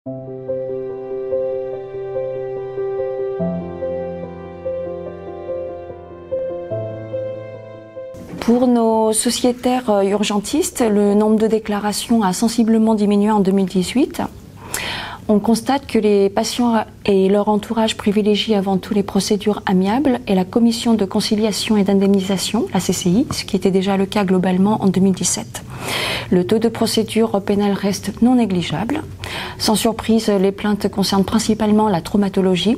Pour nos sociétaires urgentistes, le nombre de déclarations a sensiblement diminué en 2018. On constate que les patients et leur entourage privilégient avant tout les procédures amiables et la commission de conciliation et d'indemnisation, la CCI, ce qui était déjà le cas globalement en 2017. Le taux de procédure pénale reste non négligeable. Sans surprise, les plaintes concernent principalement la traumatologie,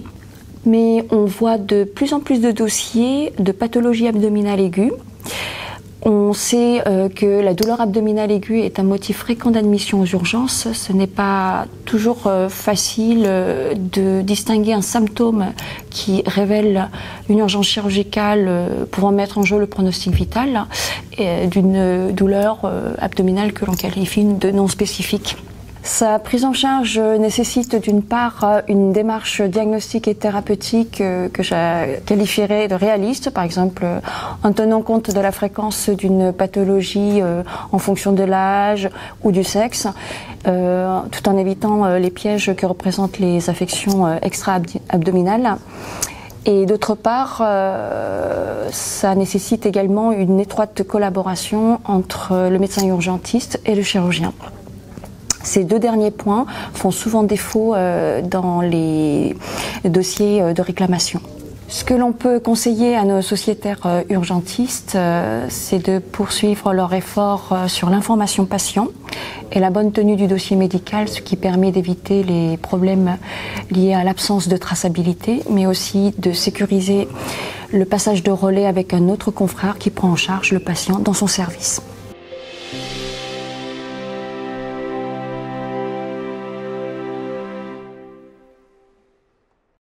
mais on voit de plus en plus de dossiers de pathologie abdominale aiguë. On sait que la douleur abdominale aiguë est un motif fréquent d'admission aux urgences. Ce n'est pas toujours facile de distinguer un symptôme qui révèle une urgence chirurgicale pouvant mettre en jeu le pronostic vital d'une douleur abdominale que l'on qualifie de non spécifique. Sa prise en charge nécessite d'une part une démarche diagnostique et thérapeutique que je qualifierais de réaliste, par exemple en tenant compte de la fréquence d'une pathologie en fonction de l'âge ou du sexe, tout en évitant les pièges que représentent les affections extra-abdominales. Et d'autre part, ça nécessite également une étroite collaboration entre le médecin urgentiste et le chirurgien. Ces deux derniers points font souvent défaut dans les dossiers de réclamation. Ce que l'on peut conseiller à nos sociétaires urgentistes, c'est de poursuivre leur effort sur l'information patient et la bonne tenue du dossier médical, ce qui permet d'éviter les problèmes liés à l'absence de traçabilité, mais aussi de sécuriser le passage de relais avec un autre confrère qui prend en charge le patient dans son service.